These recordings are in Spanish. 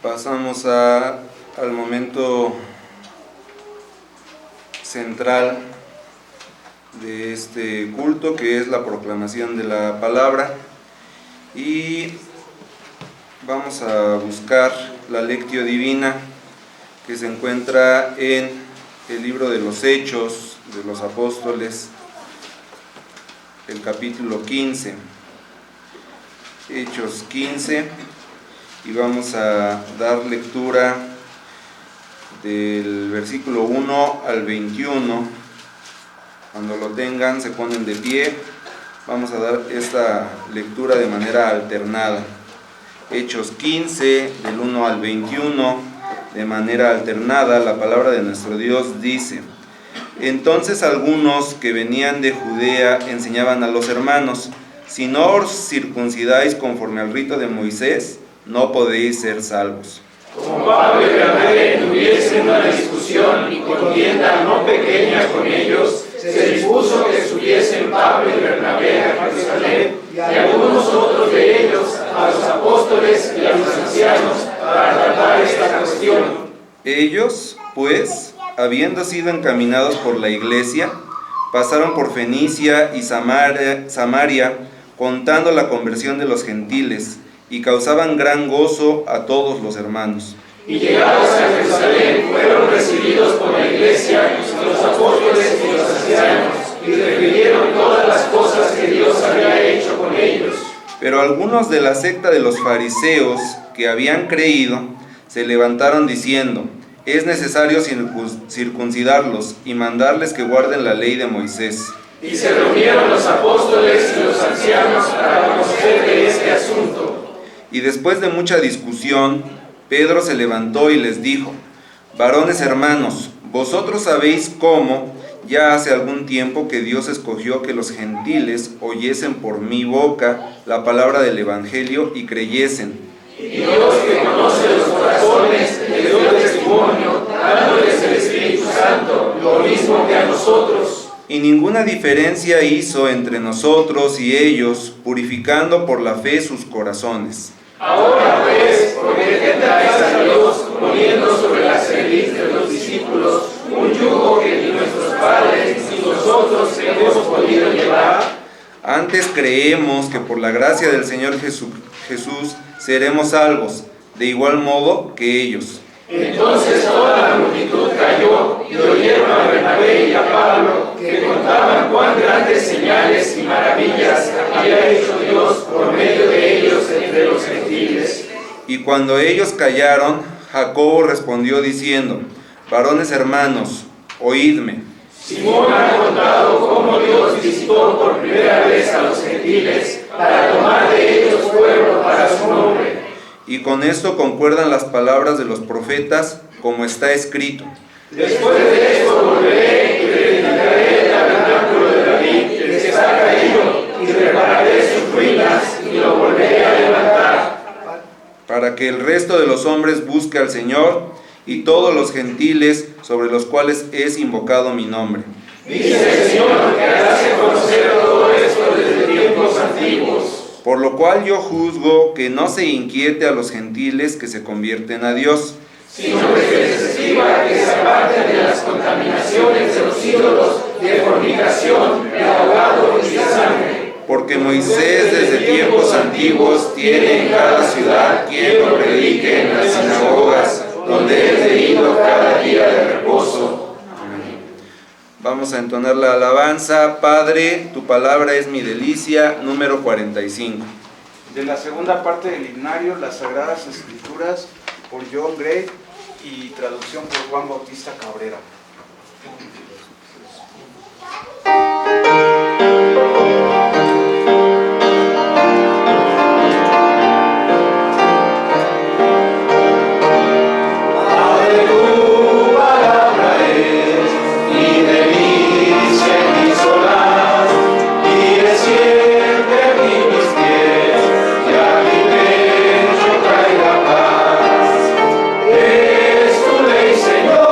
Pasamos al momento central de este culto, que es la proclamación de la palabra, y vamos a buscar la lectio divina que se encuentra en el libro de los Hechos de los Apóstoles, el capítulo 15, Hechos 15, y vamos a dar lectura del versículo 1 al 21. Cuando lo tengan, se ponen de pie. Vamos a dar esta lectura de manera alternada. Hechos 15, del 1 al 21, de manera alternada. La palabra de nuestro Dios dice: Entonces algunos que venían de Judea enseñaban a los hermanos: si no os circuncidáis conforme al rito de Moisés, no podéis ser salvos. Como Pablo y Bernabé tuviesen una discusión y contienda no pequeña con ellos, se dispuso que subiesen Pablo y Bernabé a Jerusalén, y algunos otros de ellos a los apóstoles y a los ancianos, para tratar esta cuestión. Ellos, pues, habiendo sido encaminados por la iglesia, pasaron por Fenicia y Samaria, contando la conversión de los gentiles, y causaban gran gozo a todos los hermanos. Y llegados a Jerusalén, fueron recibidos por la iglesia, los apóstoles y los ancianos, y refirieron todas las cosas que Dios había hecho con ellos. Pero algunos de la secta de los fariseos que habían creído se levantaron diciendo: es necesario circuncidarlos y mandarles que guarden la ley de Moisés. Y se reunieron los apóstoles y los ancianos para conocer de este asunto. Y después de mucha discusión, Pedro se levantó y les dijo: varones hermanos, vosotros sabéis cómo, ya hace algún tiempo, que Dios escogió que los gentiles oyesen por mi boca la palabra del Evangelio y creyesen. Y Dios, que conoce los corazones, le dio testimonio, dándoles el Espíritu Santo, lo mismo que a nosotros. Y ninguna diferencia hizo entre nosotros y ellos, purificando por la fe sus corazones. Ahora pues, ¿por qué tentáis a Dios, poniendo sobre la cerviz de los discípulos un yugo que ni nuestros padres ni nosotros hemos podido llevar? Antes creemos que por la gracia del Señor Jesús seremos salvos, de igual modo que ellos. Entonces toda la multitud cayó y oyeron a Bernabé y a Pablo, que contaban cuán grandes señales y maravillas había hecho Dios por medio de ellos entre los gentiles. Y cuando ellos callaron, Jacobo respondió diciendo: varones hermanos, oídme. Simón ha contado cómo Dios visitó por primera vez a los gentiles para tomar de ellos pueblo para su nombre. Y con esto concuerdan las palabras de los profetas, como está escrito: Después de esto volveré y reedificaré el tabernáculo de David, que está caído, y repararé sus ruinas y lo volveré a levantar. Para que el resto de los hombres busque al Señor, y todos los gentiles sobre los cuales es invocado mi nombre. Dice el Señor que hace conocer todo esto desde tiempos antiguos. Por lo cual yo juzgo que no se inquiete a los gentiles que se convierten a Dios, sino que se les escriba que se aparten de las contaminaciones de los ídolos, de fornicación, de ahogado y de sangre. porque Moisés desde tiempos antiguos tiene en cada ciudad quien lo predique en las sinagogas, donde es debido cada día de reposo. Amén. Vamos a entonar la alabanza: Padre, tu palabra es mi delicia, número 45. De la segunda parte del himnario, las Sagradas Escrituras, por John Gray, y traducción por Juan Bautista Cabrera. Es tu ley, Señor.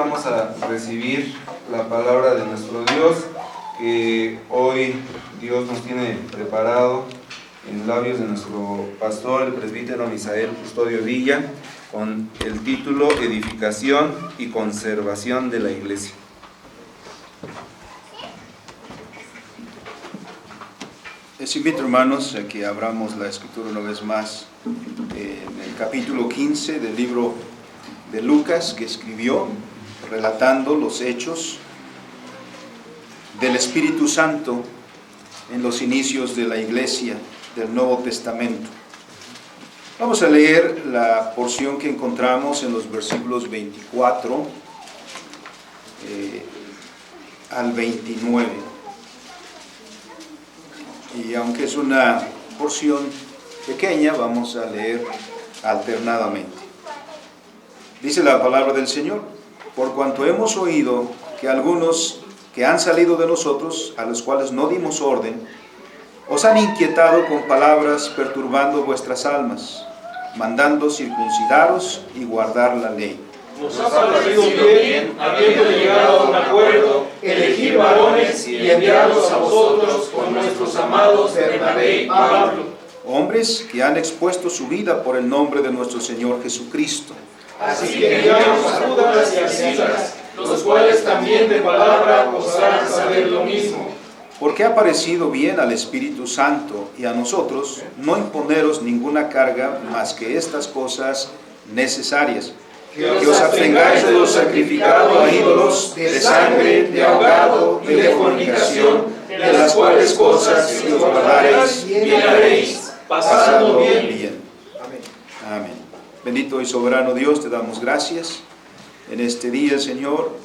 vamos a recibir la palabra de nuestro Dios, que hoy Dios nos tiene preparado en labios de nuestro pastor, el presbítero Misael Custodio Villa, con el título Edificación y conservación de la iglesia. Les invito, hermanos, a que abramos la escritura una vez más en el capítulo 15 del libro de Lucas, que escribió relatando los hechos del Espíritu Santo en los inicios de la iglesia del Nuevo Testamento. Vamos a leer la porción que encontramos en los versículos 24 al 29. Y aunque es una porción pequeña, vamos a leer alternadamente. Dice la palabra del Señor: por cuanto hemos oído que algunos que han salido de nosotros, a los cuales no dimos orden, os han inquietado con palabras, perturbando vuestras almas, mandando circuncidaros y guardar la ley. Nos ha parecido bien, habiendo llegado a un acuerdo, elegir varones y enviarlos a vosotros con nuestros amados Bernabé y Pablo, Hombres que han expuesto su vida por el nombre de nuestro Señor Jesucristo. así que enviamos a Judas y a Silas, los cuales también de palabra os harán saber lo mismo. Porque ha parecido bien al Espíritu Santo y a nosotros no imponeros ninguna carga más que estas cosas necesarias: que os abstengáis de lo sacrificado a ídolos, de sangre, de ahogado y de fornicación, de las cuales cosas si os guardaréis, bien haréis, pasando bien. Amén. Bendito y soberano Dios, te damos gracias en este día, Señor,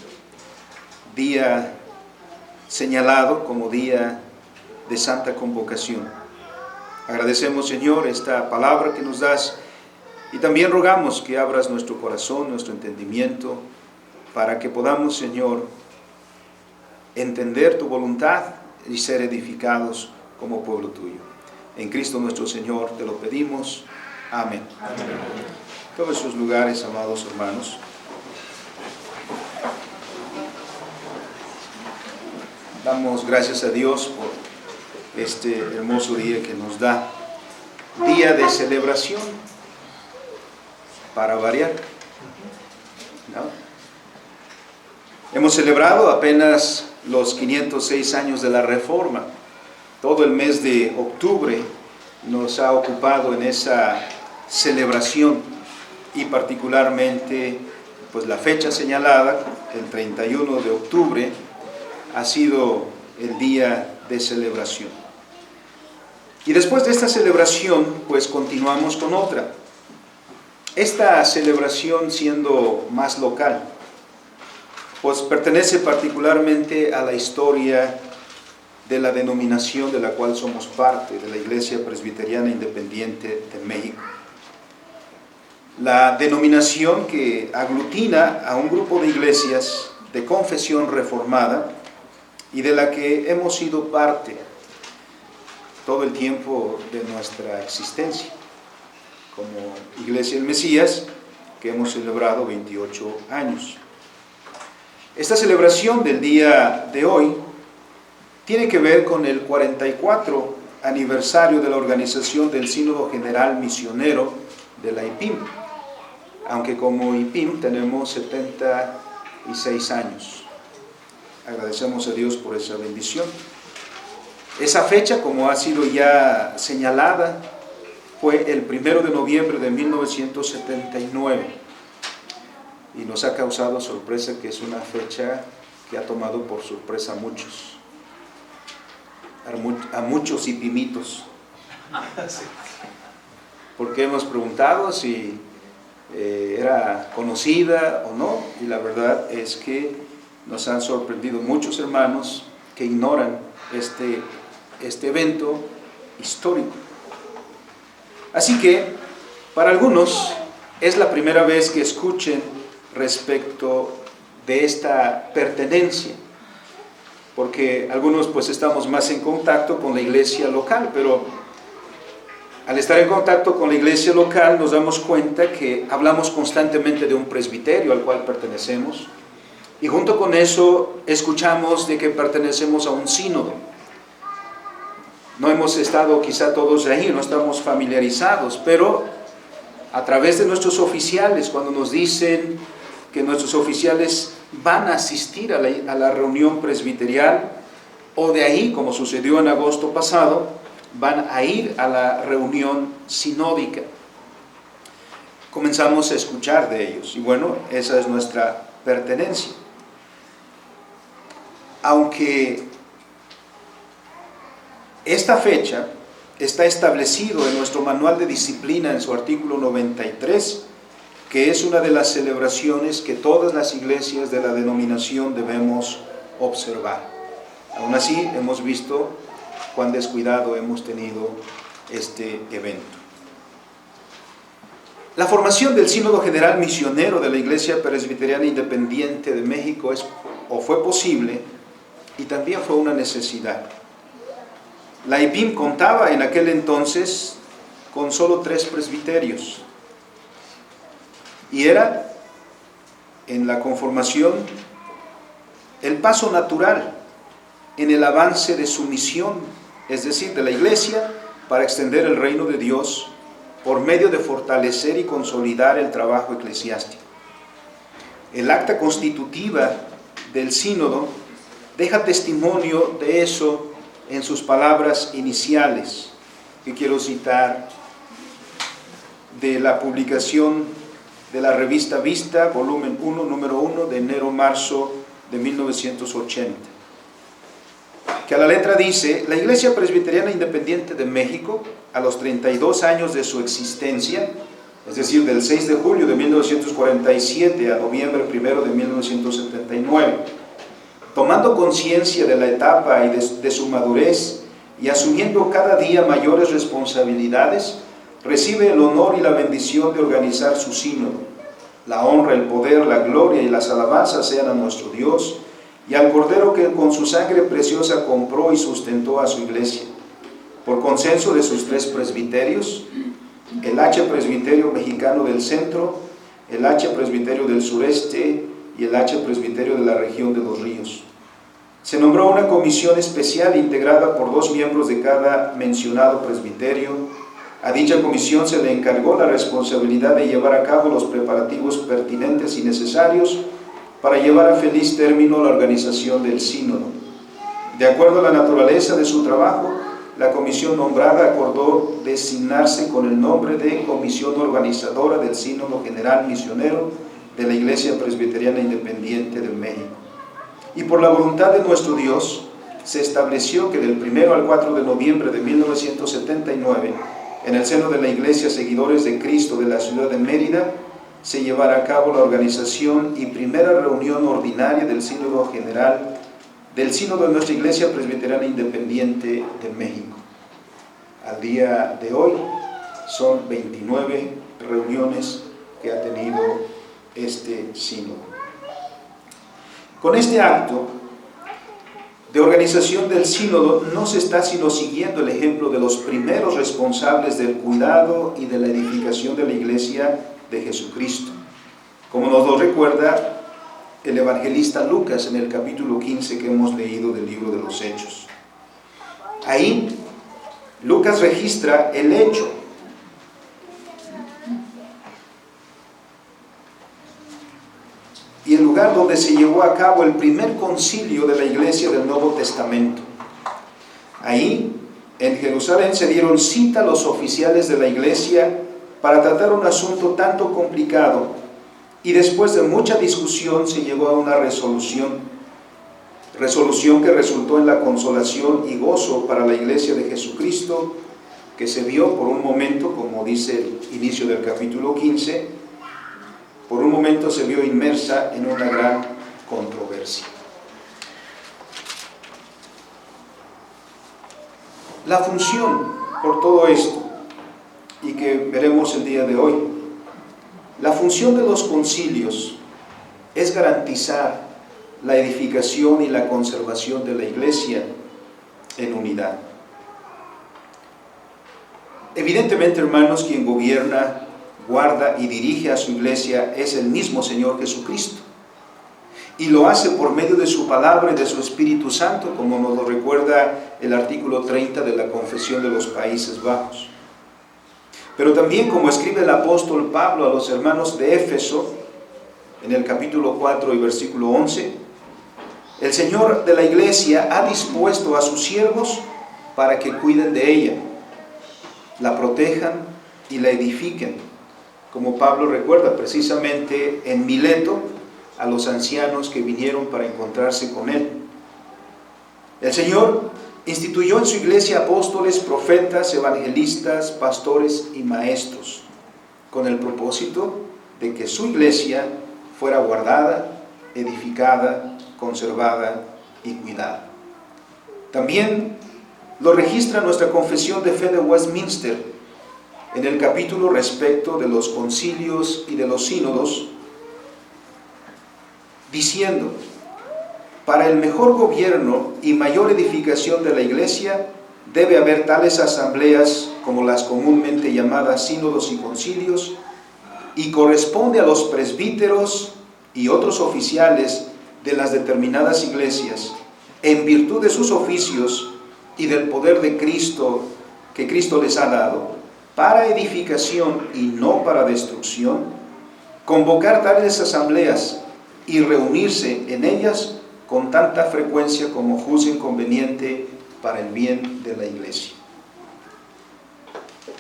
día señalado como día de santa convocación. Agradecemos, Señor, esta palabra que nos das, y también rogamos que abras nuestro corazón, nuestro entendimiento, para que podamos, Señor, entender tu voluntad y ser edificados como pueblo tuyo. En Cristo nuestro Señor te lo pedimos. Amén. Amén. Todos sus lugares, amados hermanos. Damos gracias a Dios por este hermoso día que nos da, día de celebración, para variar, ¿no? Hemos celebrado apenas los 506 años de la Reforma. Todo el mes de octubre nos ha ocupado en esa celebración, y particularmente pues la fecha señalada, el 31 de octubre, ha sido el día de celebración. Y después de esta celebración, pues continuamos con otra. Esta celebración, siendo más local, pues pertenece particularmente a la historia de la denominación de la cual somos parte, de la Iglesia Presbiteriana Independiente de México. La denominación que aglutina a un grupo de iglesias de confesión reformada y de la que hemos sido parte todo el tiempo de nuestra existencia, como Iglesia del Mesías, que hemos celebrado 28 años. Esta celebración del día de hoy tiene que ver con el 44 aniversario de la organización del Sínodo General Misionero de la IPIM, aunque como IPIM tenemos 76 años. Agradecemos a Dios por esa bendición. Esa fecha, como ha sido ya señalada, fue el 1 de noviembre de 1979, y nos ha causado sorpresa que es una fecha que ha tomado por sorpresa a muchos ipimitos, porque hemos preguntado si era conocida o no, y la verdad es que nos han sorprendido muchos hermanos que ignoran este evento histórico. Así que para algunos es la primera vez que escuchen respecto de esta pertenencia, porque algunos pues estamos más en contacto con la iglesia local, pero al estar en contacto con la iglesia local nos damos cuenta que hablamos constantemente de un presbiterio al cual pertenecemos, Y junto con eso escuchamos de que pertenecemos a un sínodo. No hemos estado quizá todos ahí, no estamos familiarizados, pero a través de nuestros oficiales, cuando nos dicen que nuestros oficiales van a asistir a la reunión presbiterial, o de ahí, como sucedió en agosto pasado, van a ir a la reunión sinódica. Comenzamos a escuchar de ellos, y bueno, esa es nuestra pertenencia. Aunque esta fecha está establecido en nuestro manual de disciplina en su artículo 93, que es una de las celebraciones que todas las iglesias de la denominación debemos observar. Aún así, hemos visto cuán descuidado hemos tenido este evento. La formación del Sínodo General Misionero de la Iglesia Presbiteriana Independiente de México fue posible y también fue una necesidad. La IPIM contaba en aquel entonces con solo 3 presbiterios y era en la conformación el paso natural en el avance de su misión, es decir, de la Iglesia para extender el reino de Dios por medio de fortalecer y consolidar el trabajo eclesiástico. El acta constitutiva del sínodo deja testimonio de eso en sus palabras iniciales, que quiero citar de la publicación de la revista Vista, volumen 1, número 1, de enero-marzo de 1980, que a la letra dice: la Iglesia Presbiteriana Independiente de México, a los 32 años de su existencia, es decir, del 6 de julio de 1947 a noviembre 1 de 1979, tomando conciencia de la etapa y de su madurez y asumiendo cada día mayores responsabilidades, recibe el honor y la bendición de organizar su sínodo. La honra, el poder, la gloria y las alabanzas sean a nuestro Dios y al Cordero que con su sangre preciosa compró y sustentó a su iglesia. Por consenso de sus 3 presbiterios, el H Presbiterio Mexicano del Centro, el H Presbiterio del Sureste y el H Presbiterio de la región de Los Ríos. Se nombró una comisión especial integrada por 2 miembros de cada mencionado presbiterio. A dicha comisión se le encargó la responsabilidad de llevar a cabo los preparativos pertinentes y necesarios para llevar a feliz término la organización del sínodo. De acuerdo a la naturaleza de su trabajo, la comisión nombrada acordó designarse con el nombre de Comisión Organizadora del Sínodo General Misionero de la Iglesia Presbiteriana Independiente de México. Y por la voluntad de nuestro Dios, se estableció que del 1 al 4 de noviembre de 1979, en el seno de la Iglesia Seguidores de Cristo de la ciudad de Mérida, se llevará a cabo la organización y primera reunión ordinaria del Sínodo General del Sínodo de nuestra Iglesia Presbiteriana Independiente de México. Al día de hoy son 29 reuniones que ha tenido este sínodo. Con este acto de organización del sínodo no se está sino siguiendo el ejemplo de los primeros responsables del cuidado y de la edificación de la Iglesia de Jesucristo, como nos lo recuerda el evangelista Lucas en el capítulo 15 que hemos leído del libro de los Hechos. Ahí Lucas registra el hecho y el lugar donde se llevó a cabo el primer concilio de la Iglesia del Nuevo Testamento. Ahí, en Jerusalén, se dieron cita a los oficiales de la Iglesia para tratar un asunto tanto complicado, y después de mucha discusión se llegó a una resolución que resultó en la consolación y gozo para la Iglesia de Jesucristo, que se vio por un momento, como dice el inicio del capítulo 15, por un momento se vio inmersa en una gran controversia. La función por todo esto, y que veremos el día de hoy, la función de los concilios es garantizar la edificación y la conservación de la Iglesia en unidad. Evidentemente, hermanos, quien gobierna, guarda y dirige a su Iglesia es el mismo Señor Jesucristo. y lo hace por medio de su palabra y de su Espíritu Santo, como nos lo recuerda el artículo 30 de la Confesión de los Países Bajos. Pero también, como escribe el apóstol Pablo a los hermanos de Éfeso, en el capítulo 4 y versículo 11, el Señor de la iglesia ha dispuesto a sus siervos para que cuiden de ella, la protejan y la edifiquen, como Pablo recuerda precisamente en Mileto a los ancianos que vinieron para encontrarse con él. El Señor instituyó en su iglesia apóstoles, profetas, evangelistas, pastores y maestros, con el propósito de que su iglesia fuera guardada, edificada, conservada y cuidada. También lo registra nuestra Confesión de Fe de Westminster en el capítulo respecto de los concilios y de los sínodos, diciendo: para el mejor gobierno y mayor edificación de la iglesia debe haber tales asambleas como las comúnmente llamadas sínodos y concilios, y corresponde a los presbíteros y otros oficiales de las determinadas iglesias, en virtud de sus oficios y del poder de Cristo que Cristo les ha dado, para edificación y no para destrucción, convocar tales asambleas y reunirse en ellas con tanta frecuencia como juzguen conveniente para el bien de la iglesia.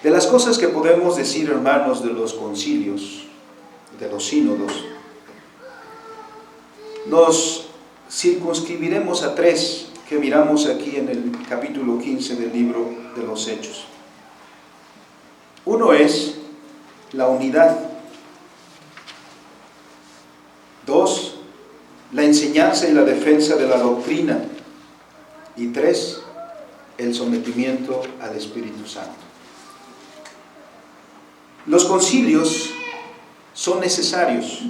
De las cosas que podemos decir, hermanos, de los concilios, de los sínodos, nos circunscribiremos a 3 que miramos aquí en el capítulo 15 del libro de los Hechos. Uno es la unidad. 2, la enseñanza y la defensa de la doctrina. Y 3, el sometimiento al Espíritu Santo. Los concilios son necesarios,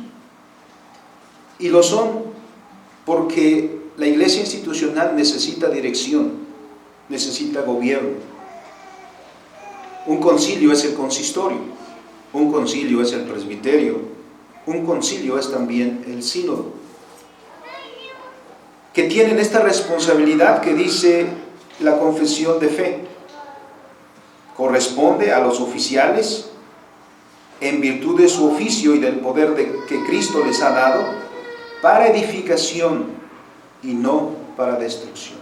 y lo son porque la iglesia institucional necesita dirección, necesita gobierno. Un concilio es el consistorio, un concilio es el presbiterio, un concilio es también el sínodo, que tienen esta responsabilidad que dice la confesión de fe. Corresponde a los oficiales, en virtud de su oficio y del poder que Cristo les ha dado, para edificación y no para destrucción.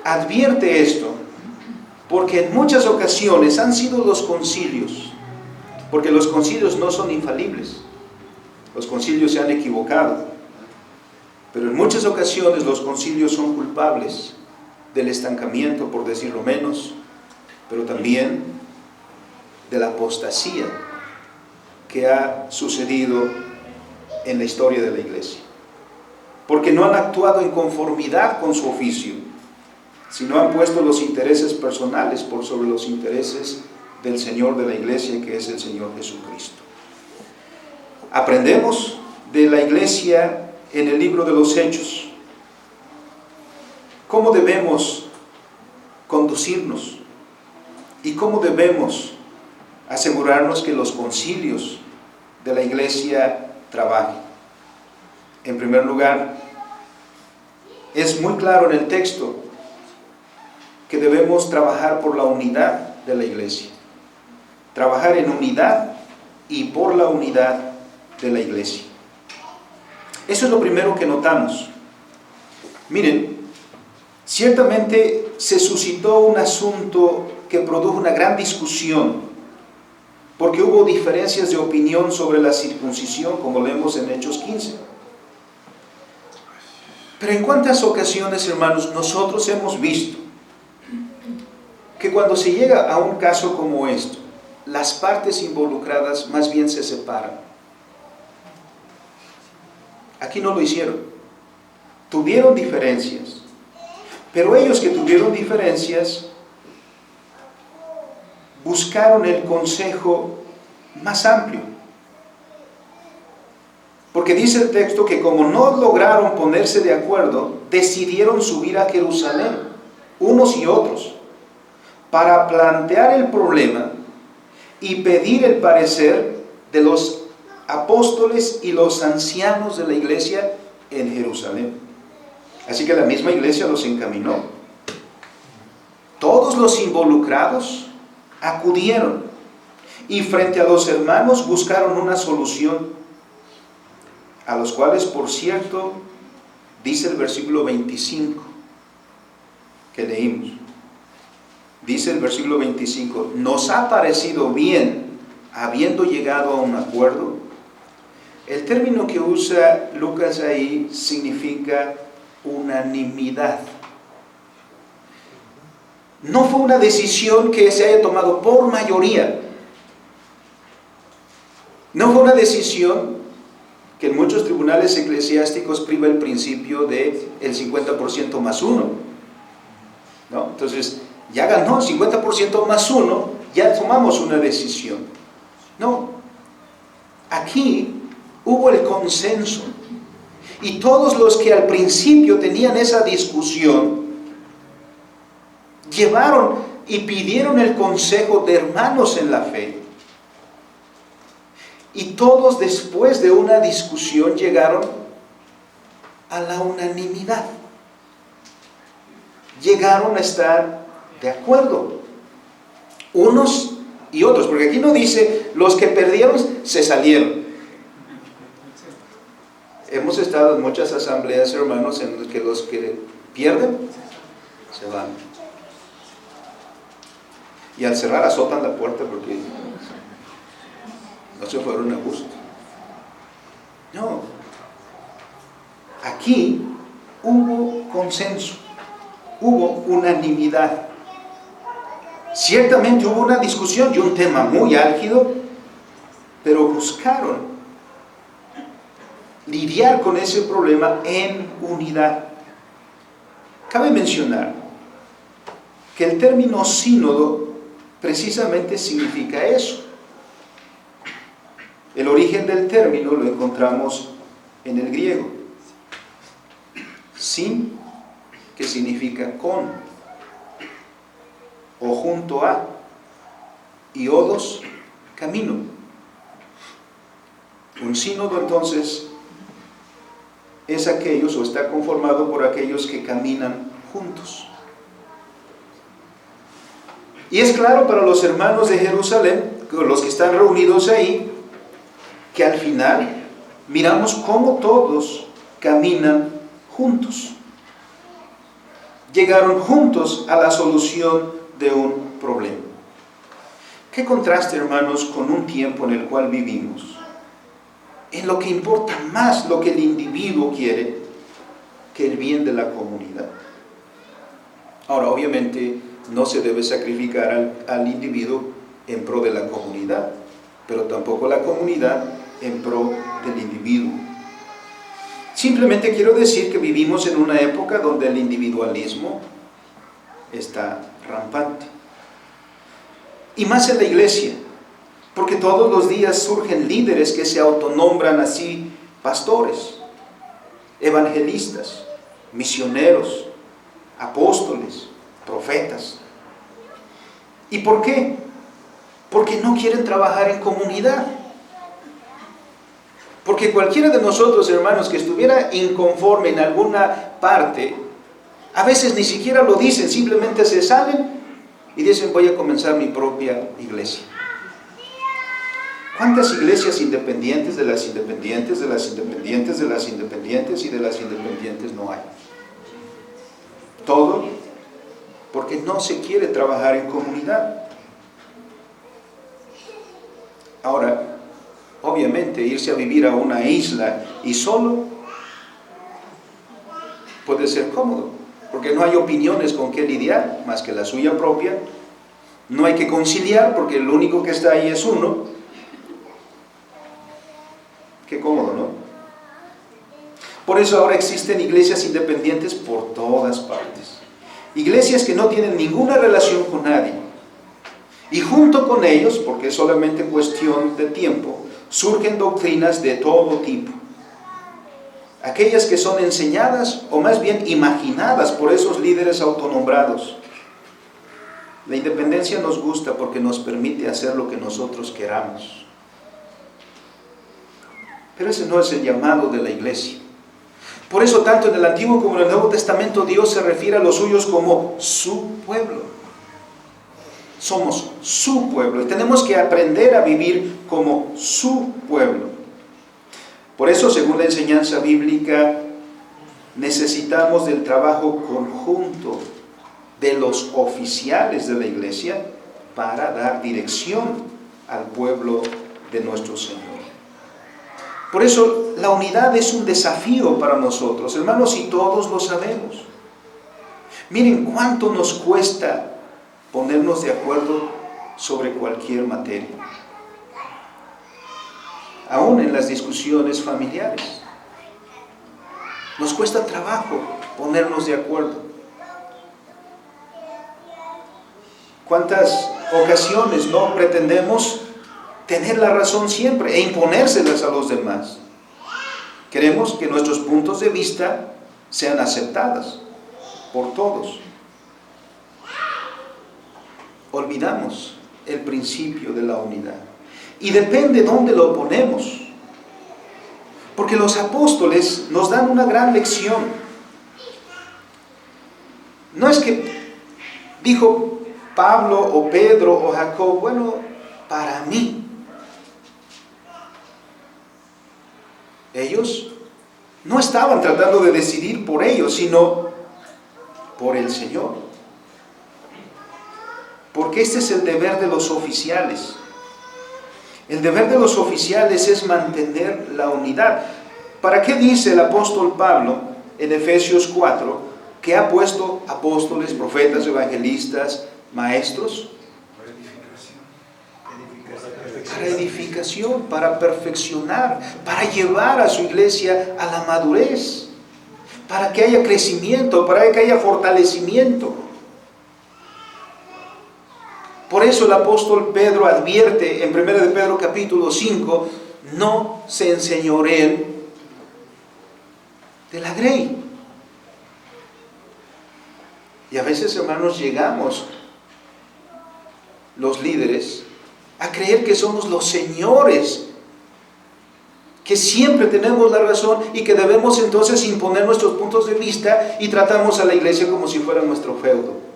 Advierte esto porque en muchas ocasiones han sido los concilios, porque los concilios no son infalibles, los concilios se han equivocado, pero en muchas ocasiones los concilios son culpables del estancamiento, por decirlo menos, pero también de la apostasía que ha sucedido en la historia de la iglesia, porque no han actuado en conformidad con su oficio, sino han puesto los intereses personales por sobre los intereses del Señor de la iglesia, que es el Señor Jesucristo. Aprendemos de la iglesia en el libro de los Hechos cómo debemos conducirnos y cómo debemos asegurarnos que los concilios de la iglesia trabajen. En primer lugar, es muy claro en el texto que debemos trabajar por la unidad de la iglesia, trabajar en unidad y por la unidad de la iglesia. Eso es lo primero que notamos. Miren, ciertamente se suscitó un asunto que produjo una gran discusión, porque hubo diferencias de opinión sobre la circuncisión, como leemos en Hechos 15. Pero en cuántas ocasiones, hermanos, nosotros hemos visto que cuando se llega a un caso como esto, las partes involucradas más bien se separan. Aquí no lo hicieron. Tuvieron diferencias, pero ellos que tuvieron diferencias buscaron el consejo más amplio. Porque dice el texto que como no lograron ponerse de acuerdo, decidieron subir a Jerusalén, unos y otros, para plantear el problema y pedir el parecer de los apóstoles y los ancianos de la iglesia en Jerusalén. Así que la misma iglesia los encaminó. Todos los involucrados acudieron y frente a los hermanos buscaron una solución, a los cuales, por cierto, dice el versículo 25 que leímos. Dice el versículo 25, nos ha parecido bien, habiendo llegado a un acuerdo. El término que usa Lucas ahí significa unanimidad. No fue una decisión que se haya tomado por mayoría. No fue una decisión que en muchos tribunales eclesiásticos priva el principio del 50% más uno, ¿no? Entonces, ya ganó 50% más uno, ya tomamos una decisión. No, aquí hubo el consenso. Y todos los que al principio tenían esa discusión, llevaron y pidieron el consejo de hermanos en la fe. Y todos, después de una discusión, llegaron a la unanimidad. Llegaron a estar de acuerdo, unos y otros, porque aquí no dice los que perdieron se salieron. Hemos estado en muchas asambleas, hermanos, en las que los que pierden se van. Y al cerrar azotan la puerta porque no se fueron a gusto. No. Aquí hubo consenso, hubo unanimidad. Ciertamente hubo una discusión y un tema muy álgido, pero buscaron lidiar con ese problema en unidad. Cabe mencionar que el término sínodo precisamente significa eso. El origen del término lo encontramos en el griego. Sin, que significa con, o junto a, y odos, camino. Un sínodo entonces es aquellos, o está conformado por aquellos que caminan juntos. Y es claro para los hermanos de Jerusalén, los que están reunidos ahí, que al final miramos cómo todos caminan juntos. Llegaron juntos a la solución de un problema. ¿Qué contraste, hermanos, con un tiempo en el cual vivimos? En lo que importa más lo que el individuo quiere que el bien de la comunidad. Ahora, obviamente, no se debe sacrificar al individuo en pro de la comunidad, pero tampoco la comunidad en pro del individuo. Simplemente quiero decir que vivimos en una época donde el individualismo está rampante. Y más en la iglesia, porque todos los días surgen líderes que se autonombran así pastores, evangelistas, misioneros, apóstoles, profetas. ¿Y por qué? Porque no quieren trabajar en comunidad. Porque cualquiera de nosotros, hermanos, que estuviera inconforme en alguna parte, a veces ni siquiera lo dicen, simplemente se salen y dicen: voy a comenzar mi propia iglesia. ¿Cuántas iglesias independientes de las independientes, de las independientes, de las independientes y de las independientes no hay? Todo porque no se quiere trabajar en comunidad. Ahora, obviamente, irse a vivir a una isla y solo puede ser cómodo, porque no hay opiniones con qué lidiar más que la suya propia. No hay que conciliar porque el único que está ahí es uno. Qué cómodo, ¿no? Por eso ahora existen iglesias independientes por todas partes. Iglesias que no tienen ninguna relación con nadie. Y junto con ellos, porque es solamente cuestión de tiempo, surgen doctrinas de todo tipo. Aquellas que son enseñadas, o más bien imaginadas por esos líderes autonombrados. La independencia nos gusta porque nos permite hacer lo que nosotros queramos. Pero ese no es el llamado de la iglesia. Por eso, tanto en el Antiguo como en el Nuevo Testamento, Dios se refiere a los suyos como su pueblo. Somos su pueblo y tenemos que aprender a vivir como su pueblo. Por eso, según la enseñanza bíblica, necesitamos del trabajo conjunto de los oficiales de la iglesia para dar dirección al pueblo de nuestro Señor. Por eso la unidad es un desafío para nosotros, hermanos, y todos lo sabemos. Miren cuánto nos cuesta ponernos de acuerdo sobre cualquier materia, aún en las discusiones familiares. Nos cuesta trabajo ponernos de acuerdo. ¿Cuántas ocasiones no pretendemos tener la razón siempre e imponérselas a los demás? Queremos que nuestros puntos de vista sean aceptados por todos. Olvidamos el principio de la unidad. Y depende dónde lo ponemos. Porque los apóstoles nos dan una gran lección. No es que dijo Pablo o Pedro o Jacob, bueno, para mí. Ellos no estaban tratando de decidir por ellos, sino por el Señor. Porque este es el deber de los oficiales. El deber de los oficiales es mantener la unidad. ¿Para qué dice el apóstol Pablo en Efesios 4 que ha puesto apóstoles, profetas, evangelistas, maestros? Para edificación, para perfeccionar, para llevar a su iglesia a la madurez, para que haya crecimiento, para que haya fortalecimiento. Por eso el apóstol Pedro advierte en 1 de Pedro capítulo 5, no se enseñoreen de la grey. Y a veces, hermanos, llegamos los líderes a creer que somos los señores, que siempre tenemos la razón y que debemos entonces imponer nuestros puntos de vista y tratamos a la iglesia como si fuera nuestro feudo.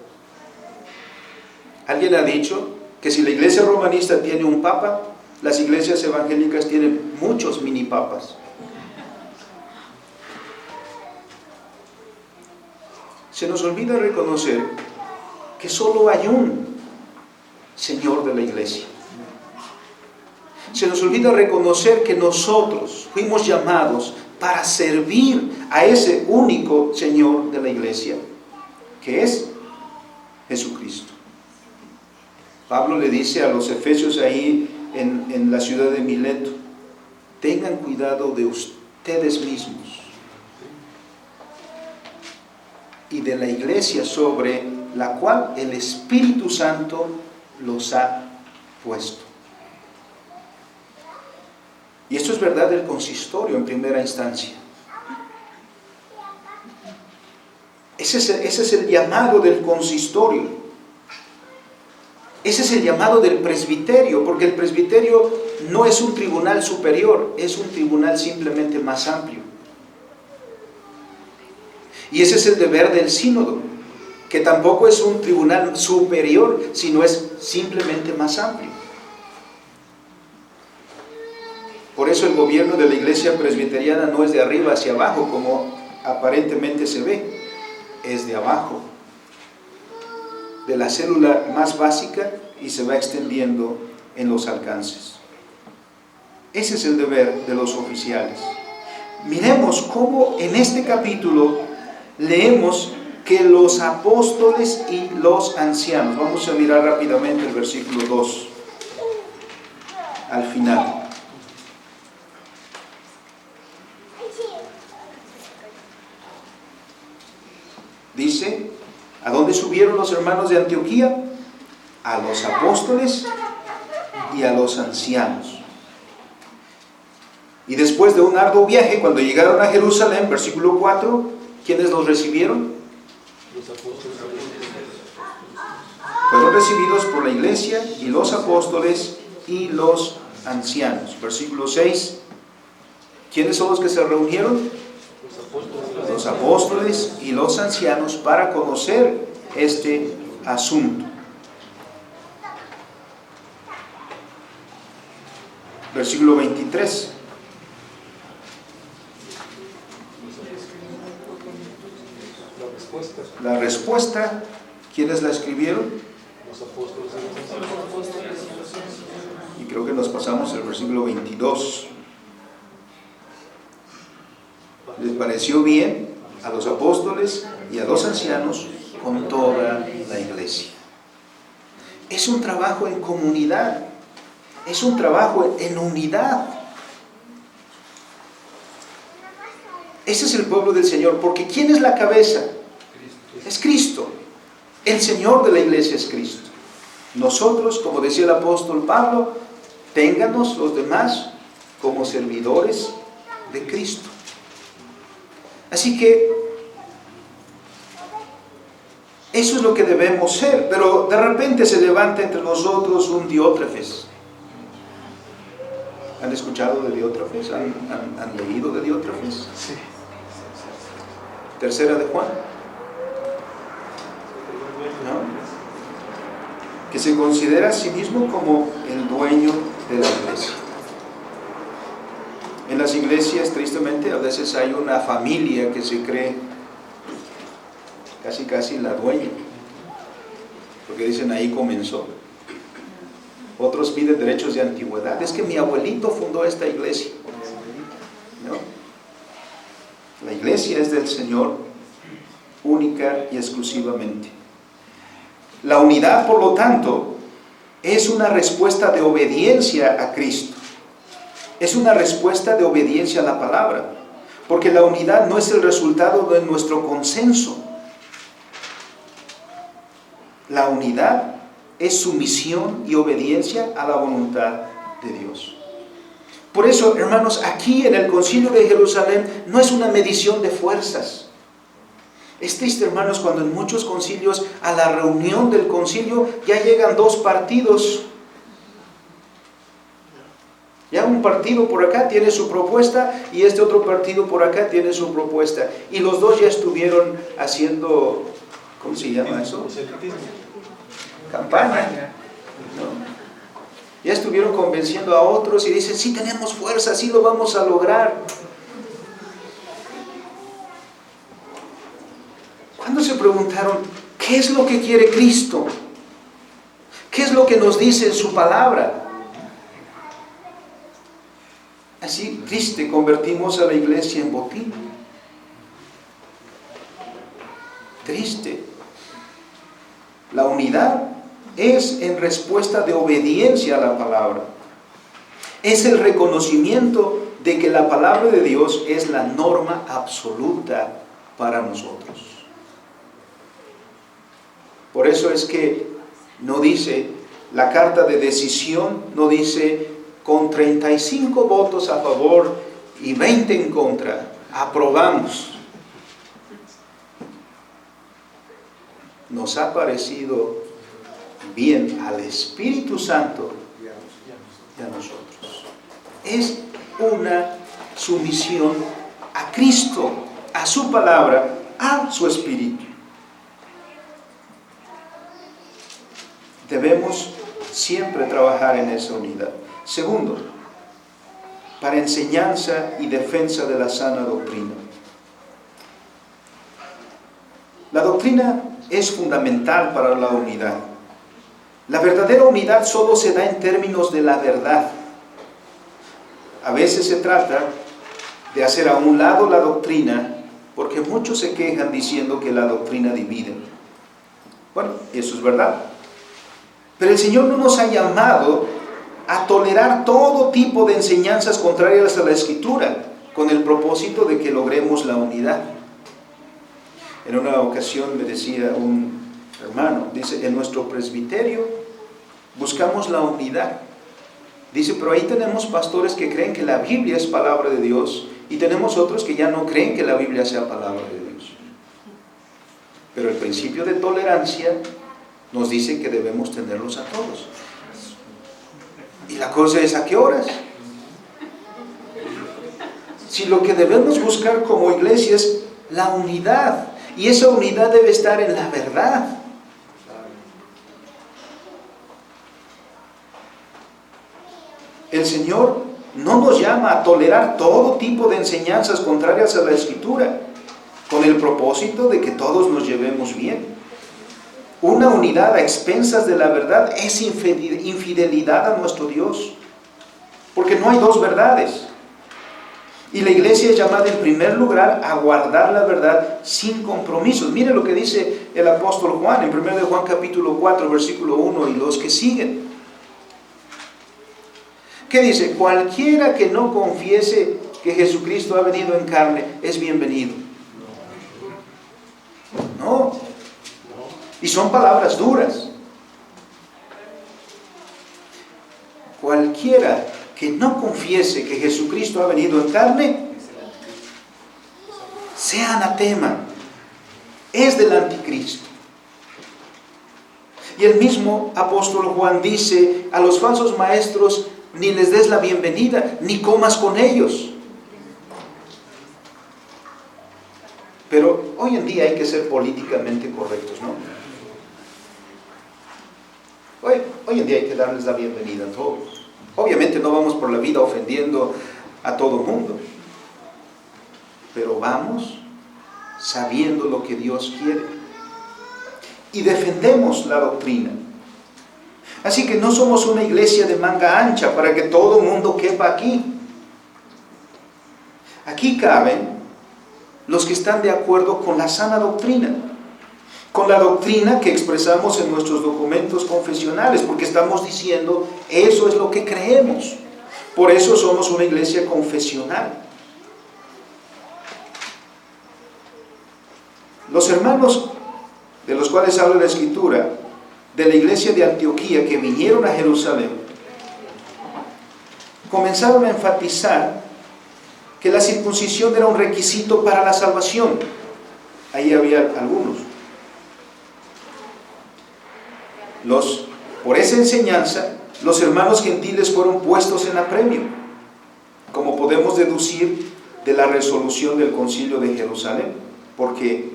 Alguien ha dicho que si la iglesia romanista tiene un papa, las iglesias evangélicas tienen muchos mini papas. Se nos olvida reconocer que solo hay un Señor de la iglesia. Se nos olvida reconocer que nosotros fuimos llamados para servir a ese único Señor de la iglesia, que es Jesucristo. Pablo le dice a los efesios ahí en la ciudad de Mileto, tengan cuidado de ustedes mismos y de la iglesia sobre la cual el Espíritu Santo los ha puesto. Y esto es verdad del consistorio en primera instancia. Ese es el llamado del consistorio. Ese es el llamado del presbiterio, porque el presbiterio no es un tribunal superior, es un tribunal simplemente más amplio. Y ese es el deber del sínodo, que tampoco es un tribunal superior, sino es simplemente más amplio. Por eso el gobierno de la iglesia presbiteriana no es de arriba hacia abajo, como aparentemente se ve, es de abajo, de la célula más básica, y se va extendiendo en los alcances. Ese es el deber de los oficiales. Miremos cómo en este capítulo leemos que los apóstoles y los ancianos, vamos a mirar rápidamente el versículo 2, al final. Dice, ¿a dónde subieron los hermanos de Antioquía? A los apóstoles y a los ancianos. Y después de un arduo viaje, cuando llegaron a Jerusalén, versículo 4, ¿quiénes los recibieron? Los apóstoles. Fueron recibidos por la iglesia y los apóstoles y los ancianos. Versículo 6, ¿quiénes son los que se reunieron? Los apóstoles y los ancianos para conocer este asunto. Versículo 23. La respuesta, ¿quiénes la escribieron? Los apóstoles. Y creo que nos pasamos el versículo 22. Les pareció bien a los apóstoles y a los ancianos con toda la iglesia. Es un trabajo en comunidad, es un trabajo en unidad. Ese es el pueblo del Señor, porque ¿quién es la cabeza? Es Cristo. El Señor de la iglesia es Cristo. Nosotros, como decía el apóstol Pablo, ténganos los demás como servidores de Cristo. Así que eso es lo que debemos ser, pero de repente se levanta entre nosotros un Diótrefes. ¿Han escuchado de Diótrefes? ¿Han leído de Diótrefes? Sí. Tercera de Juan. ¿No? Que se considera a sí mismo como el dueño de la iglesia. En las iglesias, tristemente, a veces hay una familia que se cree casi la dueña, porque dicen ahí comenzó. Otros piden derechos de antigüedad. Es que mi abuelito fundó esta iglesia. ¿No? La iglesia es del Señor, única y exclusivamente. La unidad, por lo tanto, es una respuesta de obediencia a Cristo. Es una respuesta de obediencia a la palabra, porque la unidad no es el resultado de nuestro consenso. La unidad es sumisión y obediencia a la voluntad de Dios. Por eso, hermanos, aquí en el Concilio de Jerusalén no es una medición de fuerzas. Es triste, hermanos, cuando en muchos concilios, a la reunión del concilio, ya llegan dos partidos. Ya un partido por acá tiene su propuesta y este otro partido por acá tiene su propuesta. Y los dos ya estuvieron haciendo, ¿cómo se llama eso? Campaña. ¿No? Ya estuvieron convenciendo a otros y dicen, sí tenemos fuerza, sí lo vamos a lograr. ¿Cuándo se preguntaron, qué es lo que quiere Cristo? ¿Qué es lo que nos dice en su palabra? Así, triste, convertimos a la iglesia en botín. Triste. La unidad es en respuesta de obediencia a la palabra. Es el reconocimiento de que la palabra de Dios es la norma absoluta para nosotros. Por eso es que no dice, la carta de decisión no dice, con 35 votos a favor y 20 en contra, aprobamos. Nos ha parecido bien al Espíritu Santo y a nosotros. Es una sumisión a Cristo, a su palabra, a su Espíritu. Debemos siempre trabajar en esa unidad. Segundo, para enseñanza y defensa de la sana doctrina. La doctrina es fundamental para la unidad. La verdadera unidad solo se da en términos de la verdad. A veces se trata de hacer a un lado la doctrina, porque muchos se quejan diciendo que la doctrina divide. Bueno, eso es verdad. Pero el Señor no nos ha llamado a tolerar todo tipo de enseñanzas contrarias a la Escritura, con el propósito de que logremos la unidad. En una ocasión me decía un hermano, dice, en nuestro presbiterio buscamos la unidad. Dice, pero ahí tenemos pastores que creen que la Biblia es palabra de Dios y tenemos otros que ya no creen que la Biblia sea palabra de Dios. Pero el principio de tolerancia nos dice que debemos tenerlos a todos. Y la cosa es, ¿a qué horas? Si lo que debemos buscar como iglesia es la unidad, y esa unidad debe estar en la verdad. El Señor no nos llama a tolerar todo tipo de enseñanzas contrarias a la Escritura, con el propósito de que todos nos llevemos bien. Una unidad a expensas de la verdad es infidelidad a nuestro Dios, porque no hay dos verdades. Y la iglesia es llamada en primer lugar a guardar la verdad sin compromisos. Mire lo que dice el apóstol Juan en 1 de Juan capítulo 4, versículo 1 y los que siguen. ¿Qué dice? Cualquiera que no confiese que Jesucristo ha venido en carne es bienvenido. No. Y son palabras duras. Cualquiera que no confiese que Jesucristo ha venido en carne, sea anatema, es del anticristo. Y el mismo apóstol Juan dice a los falsos maestros: ni les des la bienvenida, ni comas con ellos. Pero hoy en día hay que ser políticamente correctos, ¿no? Hoy en día hay que darles la bienvenida a todos. Obviamente no vamos por la vida ofendiendo a todo el mundo, pero vamos sabiendo lo que Dios quiere y defendemos la doctrina. Así que no somos una iglesia de manga ancha para que todo el mundo quepa aquí. Aquí caben los que están de acuerdo con la sana doctrina, con la doctrina que expresamos en nuestros documentos confesionales, porque estamos diciendo eso es lo que creemos. Por eso somos una iglesia confesional. Los hermanos de los cuales habla la Escritura, de la iglesia de Antioquía, que vinieron a Jerusalén, comenzaron a enfatizar que la circuncisión era un requisito para la salvación. Ahí había algunos. Por esa enseñanza, los hermanos gentiles fueron puestos en apremio, como podemos deducir de la resolución del Concilio de Jerusalén, porque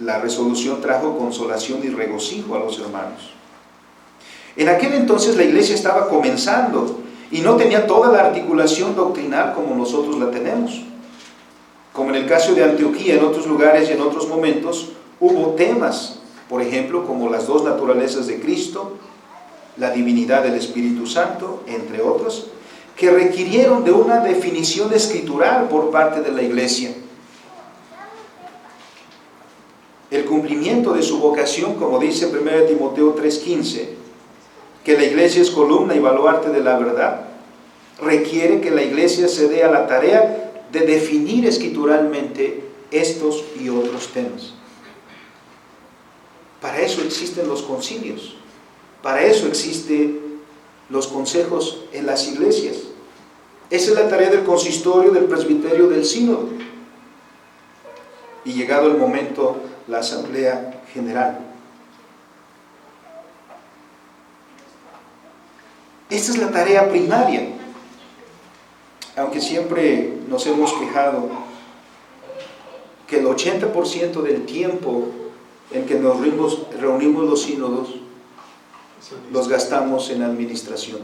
la resolución trajo consolación y regocijo a los hermanos. En aquel entonces la iglesia estaba comenzando y no tenía toda la articulación doctrinal como nosotros la tenemos. Como en el caso de Antioquía, en otros lugares y en otros momentos, hubo temas, por ejemplo, como las dos naturalezas de Cristo, la divinidad del Espíritu Santo, entre otros, que requirieron de una definición escritural por parte de la iglesia. El cumplimiento de su vocación, como dice 1 Timoteo 3:15, que la iglesia es columna y baluarte de la verdad, requiere que la iglesia se dé a la tarea de definir escrituralmente estos y otros temas. Para eso existen los concilios, para eso existen los consejos en las iglesias. Esa es la tarea del consistorio, del presbiterio, del sínodo. Y llegado el momento, la asamblea general. Esta es la tarea primaria. Aunque siempre nos hemos quejado que el 80% del tiempo en que nos reunimos los sínodos los gastamos en administración.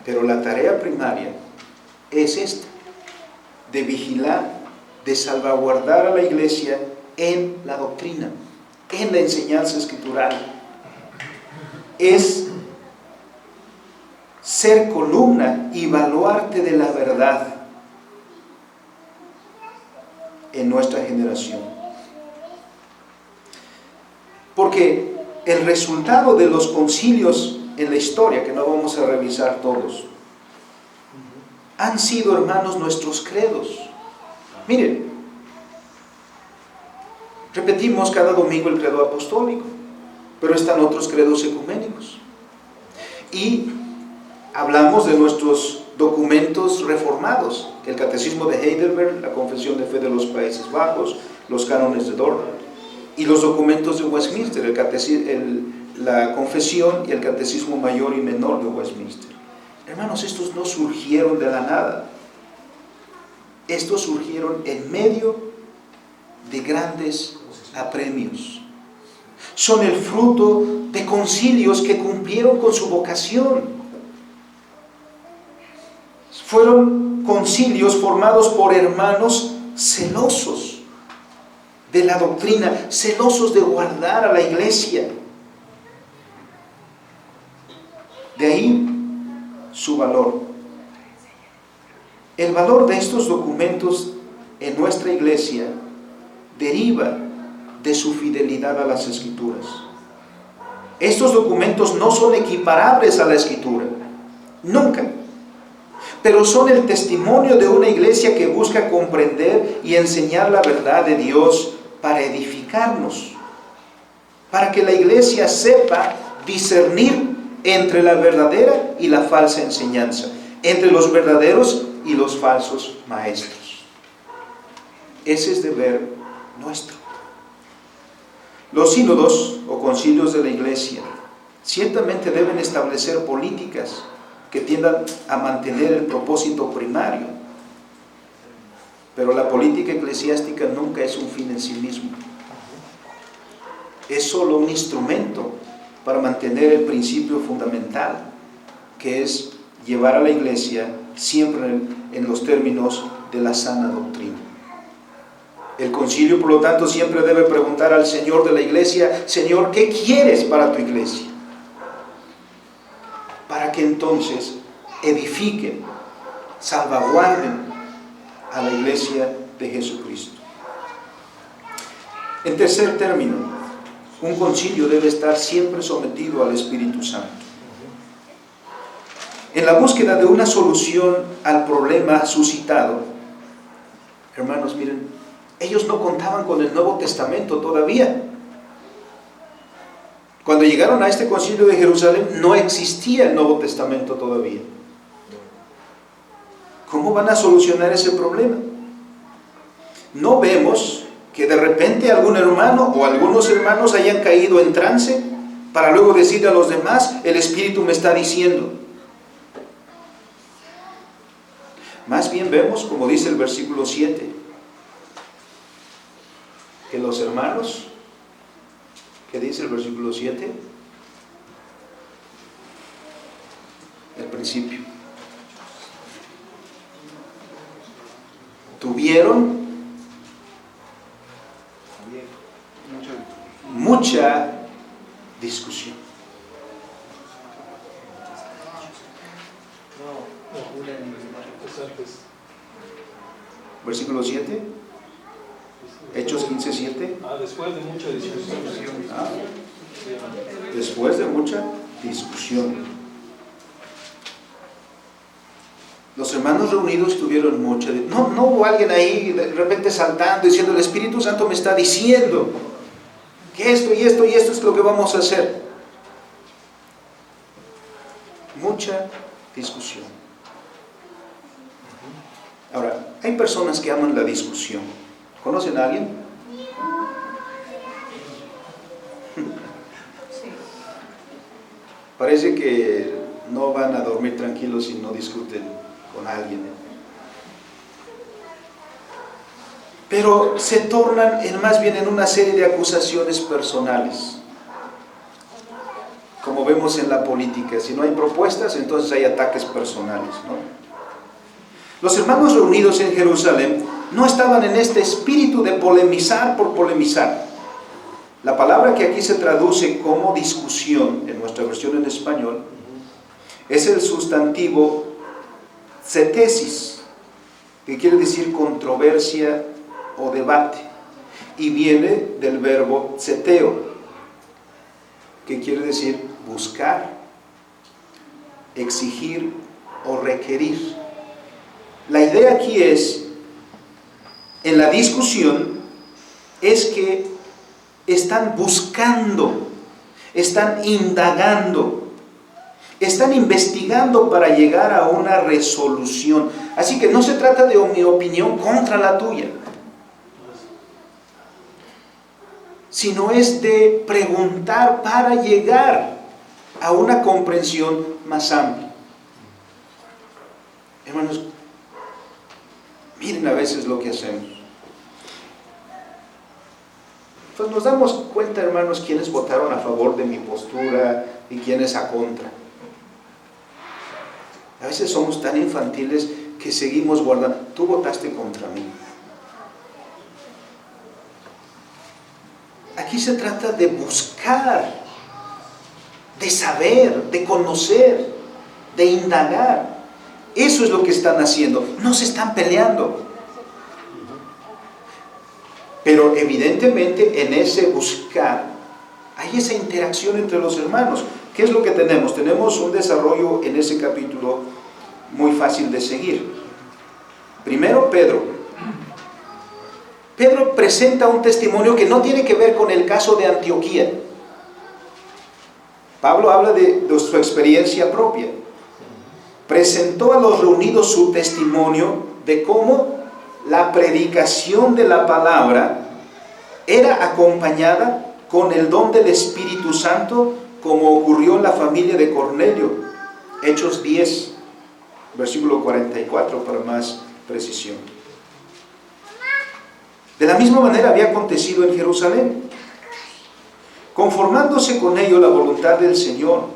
Pero la tarea primaria es esta, de vigilar, de salvaguardar a la iglesia en la doctrina, en la enseñanza escritural. Es ser columna y baluarte de la verdad en nuestra generación. Porque el resultado de los concilios en la historia, que no vamos a revisar todos, han sido, hermanos, nuestros credos. Miren, repetimos cada domingo el credo apostólico, pero están otros credos ecuménicos. Y hablamos de nuestros documentos reformados, el Catecismo de Heidelberg, la Confesión de Fe de los Países Bajos, los cánones de Dort, y los documentos de Westminster, la Confesión y el Catecismo Mayor y Menor de Westminster. Hermanos, estos no surgieron de la nada. Estos surgieron en medio de grandes apremios. Son el fruto de concilios que cumplieron con su vocación. Fueron concilios formados por hermanos celosos de la doctrina, celosos de guardar a la iglesia. De ahí su valor. El valor de estos documentos en nuestra iglesia deriva de su fidelidad a las Escrituras. Estos documentos no son equiparables a la Escritura, nunca, pero son el testimonio de una iglesia que busca comprender y enseñar la verdad de Dios para edificarnos, para que la iglesia sepa discernir entre la verdadera y la falsa enseñanza, entre los verdaderos y los falsos maestros. Ese es deber nuestro. Los sínodos o concilios de la iglesia ciertamente deben establecer políticas que tiendan a mantener el propósito primario, pero la política eclesiástica nunca es un fin en sí mismo. Es solo un instrumento para mantener el principio fundamental, que es llevar a la iglesia siempre en los términos de la sana doctrina. El concilio, por lo tanto, siempre debe preguntar al Señor de la iglesia: Señor, ¿qué quieres para tu iglesia? Para que entonces edifiquen, salvaguarden a la iglesia de Jesucristo. En tercer término, un concilio debe estar siempre sometido al Espíritu Santo. En la búsqueda de una solución al problema suscitado, hermanos, miren, ellos no contaban con el Nuevo Testamento todavía. Cuando llegaron a este concilio de Jerusalén, no existía el Nuevo Testamento todavía. ¿Cómo van a solucionar ese problema? No vemos que de repente algún hermano o algunos hermanos hayan caído en trance para luego decirle a los demás: el Espíritu me está diciendo. Más bien vemos, como dice el versículo 7, que los hermanos, ¿qué dice el versículo 7? El principio. Tuvieron mucha discusión. Versículo 7. Hechos 15:7. Después de mucha discusión. Después de mucha discusión. Los hermanos reunidos tuvieron mucha discusión. No hubo alguien ahí de repente saltando diciendo: el Espíritu Santo me está diciendo que esto y esto y esto es lo que vamos a hacer. Mucha discusión. Ahora, hay personas que aman la discusión. ¿Conocen a alguien? Parece que no van a dormir tranquilos si no discuten con alguien. Pero se tornan más bien en una serie de acusaciones personales. Como vemos en la política, si no hay propuestas, entonces hay ataques personales, ¿no? Los hermanos reunidos en Jerusalén no estaban en este espíritu de polemizar por polemizar. La palabra que aquí se traduce como discusión, en nuestra versión en español, es el sustantivo cetesis, que quiere decir controversia o debate, y viene del verbo ceteo, que quiere decir buscar, exigir o requerir. La idea aquí es, en la discusión, es que están buscando, están indagando, están investigando para llegar a una resolución. Así que no se trata de mi opinión contra la tuya, sino es de preguntar para llegar a una comprensión más amplia. Hermanos, miren a veces lo que hacemos. Pues nos damos cuenta, hermanos, quiénes votaron a favor de mi postura y quiénes a contra. A veces somos tan infantiles que seguimos guardando. Tú votaste contra mí. Aquí se trata de buscar, de saber, de conocer, de indagar. Eso es lo que están haciendo. No se están peleando. Pero evidentemente en ese buscar hay esa interacción entre los hermanos. ¿Qué es lo que tenemos? Tenemos un desarrollo en ese capítulo muy fácil de seguir. Primero, Pedro. Pedro presenta un testimonio que no tiene que ver con el caso de Antioquía. Pablo habla de su experiencia propia. Presentó a los reunidos su testimonio de cómo la predicación de la palabra era acompañada con el don del Espíritu Santo, como ocurrió en la familia de Cornelio. Hechos 10, versículo 44, para más precisión. De la misma manera había acontecido en Jerusalén, conformándose con ello la voluntad del Señor,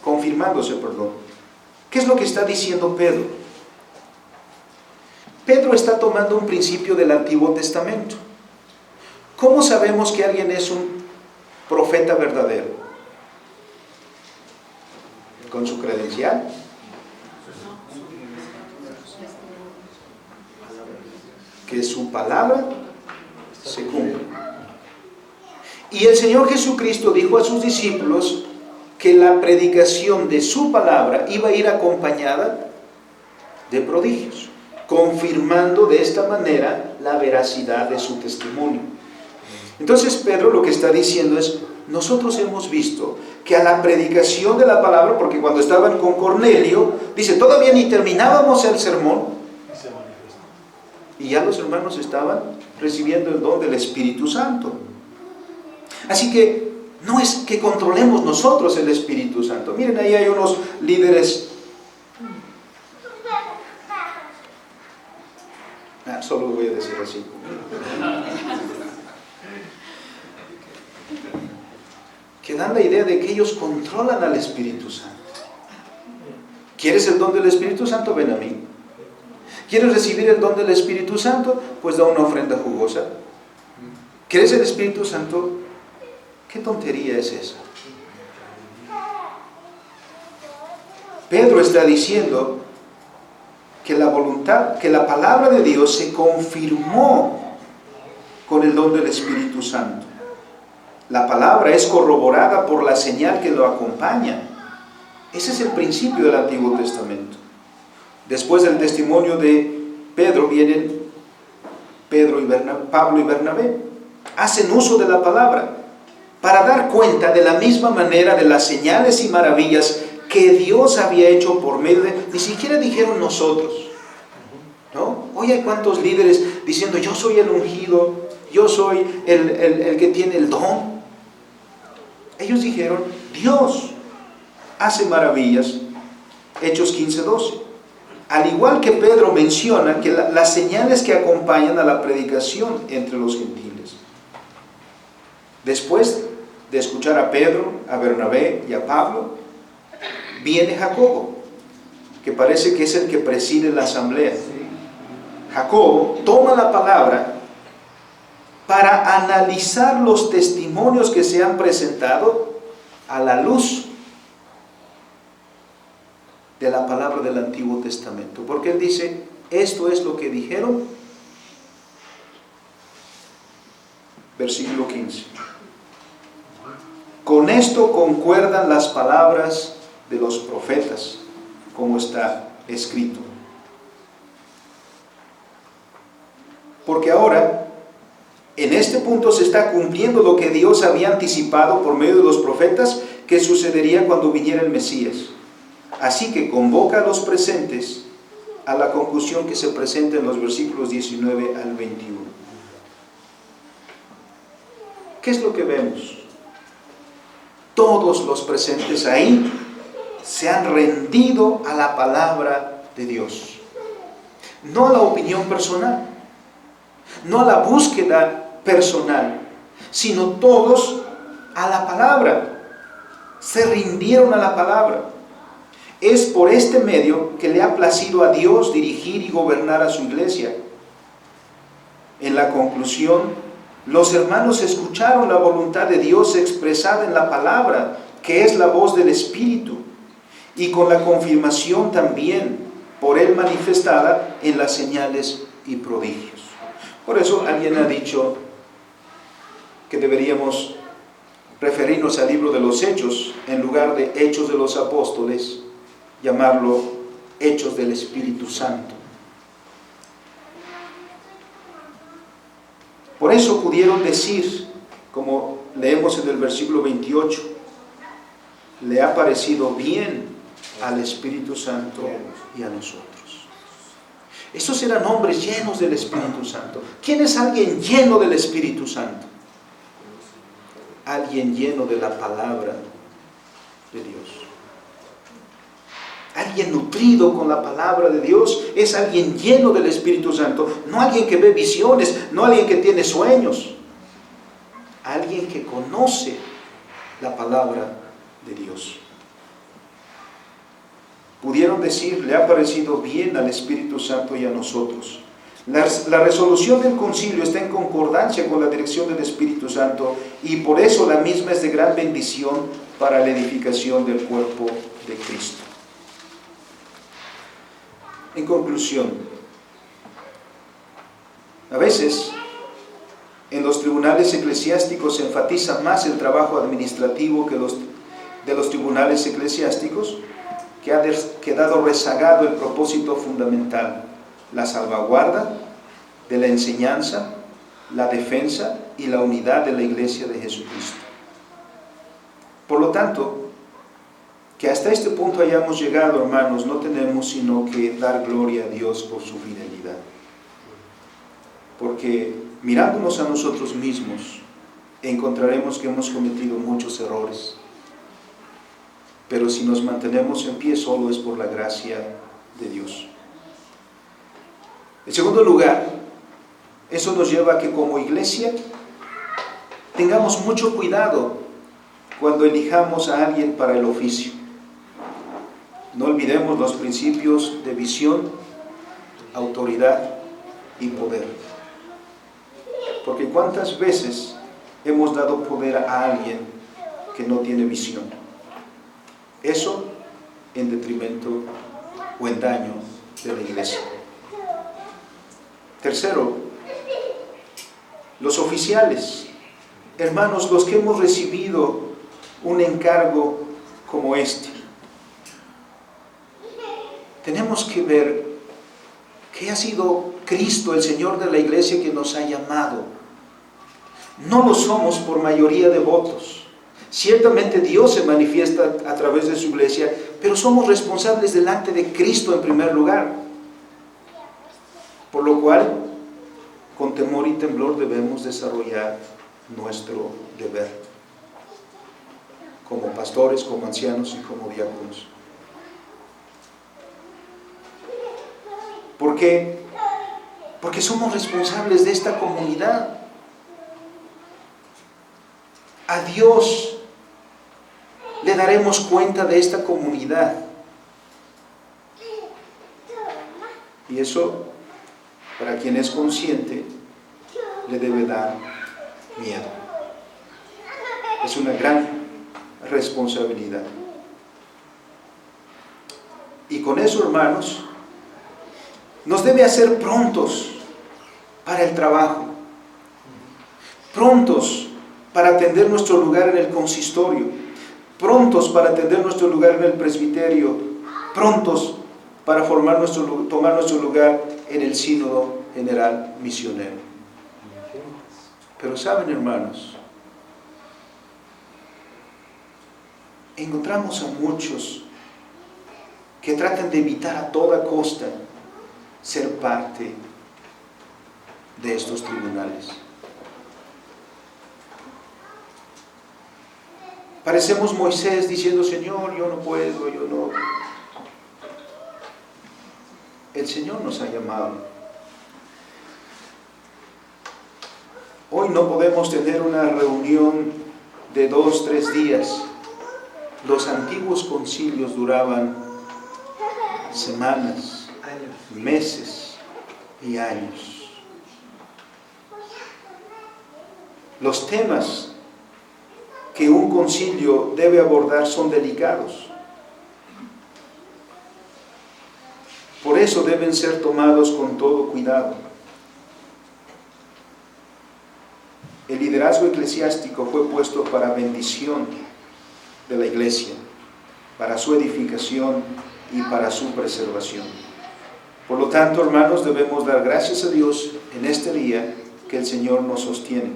confirmándose, perdón. ¿Qué es lo que está diciendo Pedro? Pedro está tomando un principio del Antiguo Testamento. ¿Cómo sabemos que alguien es un profeta verdadero? ¿Con su credencial? Que su palabra se cumple. Y el Señor Jesucristo dijo a sus discípulos que la predicación de su palabra iba a ir acompañada de prodigios, confirmando de esta manera la veracidad de su testimonio. Entonces Pedro lo que está diciendo es, nosotros hemos visto que a la predicación de la palabra, porque cuando estaban con Cornelio, dice, todavía ni terminábamos el sermón, y ya los hermanos estaban recibiendo el don del Espíritu Santo. Así que no es que controlemos nosotros el Espíritu Santo. Miren, ahí hay unos líderes. Solo lo voy a decir así. Que dan la idea de que ellos controlan al Espíritu Santo. ¿Quieres el don del Espíritu Santo? Ven a mí. ¿Quieres recibir el don del Espíritu Santo? Pues da una ofrenda jugosa. ¿Quieres el Espíritu Santo? ¿Qué tontería es esa? Pedro está diciendo que la voluntad, que la palabra de Dios se confirmó con el don del Espíritu Santo. La palabra es corroborada por la señal que lo acompaña. Ese es el principio del Antiguo Testamento. Después del testimonio de Pedro vienen Pablo y Bernabé. Hacen uso de la palabra para dar cuenta de la misma manera de las señales y maravillas que Dios había hecho por medio de... Ni siquiera dijeron nosotros, ¿no? Hoy hay cuantos líderes diciendo, yo soy el ungido, yo soy el que tiene el don. Ellos dijeron, Dios hace maravillas. Hechos 15:12. Al igual que Pedro menciona que las señales que acompañan a la predicación entre los gentiles. Después de escuchar a Pedro, a Bernabé y a Pablo, viene Jacobo, que parece que es el que preside la asamblea. Jacobo toma la palabra para analizar los testimonios que se han presentado a la luz de la palabra del Antiguo Testamento, porque él dice, esto es lo que dijeron. Versículo 15. Con esto concuerdan las palabras de los profetas, como está escrito. Porque ahora, en este punto se está cumpliendo lo que Dios había anticipado por medio de los profetas, que sucedería cuando viniera el Mesías. Así que convoca a los presentes a la conclusión que se presenta en los versículos 19 al 21. ¿Qué es lo que vemos? Todos los presentes ahí se han rendido a la palabra de Dios. No a la opinión personal, no a la búsqueda personal, sino todos a la palabra. Se rindieron a la palabra. Es por este medio que le ha placido a Dios dirigir y gobernar a su iglesia. En la conclusión, los hermanos escucharon la voluntad de Dios expresada en la palabra, que es la voz del Espíritu, y con la confirmación también por Él manifestada en las señales y prodigios. Por eso alguien ha dicho que deberíamos referirnos al libro de los Hechos, en lugar de Hechos de los Apóstoles, llamarlo Hechos del Espíritu Santo. Por eso pudieron decir, como leemos en el versículo 28, le ha parecido bien al Espíritu Santo y a nosotros. Estos eran hombres llenos del Espíritu Santo. ¿Quién es alguien lleno del Espíritu Santo? Alguien lleno de la palabra de Dios. Alguien nutrido con la palabra de Dios es alguien lleno del Espíritu Santo. No alguien que ve visiones, no alguien que tiene sueños. Alguien que conoce la palabra de Dios. Pudieron decir, le ha parecido bien al Espíritu Santo y a nosotros. La resolución del concilio está en concordancia con la dirección del Espíritu Santo y por eso la misma es de gran bendición para la edificación del cuerpo de Cristo. En conclusión, a veces en los tribunales eclesiásticos se enfatiza más el trabajo administrativo de los tribunales eclesiásticos, que ha quedado rezagado el propósito fundamental, la salvaguarda de la enseñanza, la defensa y la unidad de la Iglesia de Jesucristo. Por lo tanto, que hasta este punto hayamos llegado, hermanos, no tenemos sino que dar gloria a Dios por su fidelidad. Porque mirándonos a nosotros mismos, encontraremos que hemos cometido muchos errores. Pero si nos mantenemos en pie, solo es por la gracia de Dios. En segundo lugar, eso nos lleva a que como iglesia tengamos mucho cuidado cuando elijamos a alguien para el oficio. No olvidemos los principios de visión, autoridad y poder. Porque ¿cuántas veces hemos dado poder a alguien que no tiene visión? Eso en detrimento o en daño de la iglesia. Tercero, los oficiales, hermanos, los que hemos recibido un encargo como este, tenemos que ver que ha sido Cristo, el Señor de la iglesia, que nos ha llamado. No lo somos por mayoría de votos. Ciertamente Dios se manifiesta a través de su iglesia, pero somos responsables delante de Cristo en primer lugar. Por lo cual, con temor y temblor debemos desarrollar nuestro deber, como pastores, como ancianos y como diáconos. ¿Por qué? Porque somos responsables de esta comunidad. A Dios le daremos cuenta de esta comunidad. Y eso, para quien es consciente, le debe dar miedo. Es una gran responsabilidad. Y con eso, hermanos, nos debe hacer prontos para el trabajo, prontos para atender nuestro lugar en el consistorio, prontos para atender nuestro lugar en el presbiterio, prontos para tomar nuestro lugar en el sínodo general misionero. Pero saben, hermanos, encontramos a muchos que tratan de evitar a toda costa ser parte de estos tribunales. Parecemos Moisés diciendo: Señor, yo no puedo, yo no. el Señor nos ha llamado. Hoy no podemos tener una reunión de 2, 3 días. Los antiguos concilios duraban semanas, meses y años. Los temas que un concilio debe abordar son delicados. Por eso deben ser tomados con todo cuidado. El liderazgo eclesiástico fue puesto para bendición de la iglesia, para su edificación y para su preservación. Por lo tanto, hermanos, debemos dar gracias a Dios en este día que el Señor nos sostiene,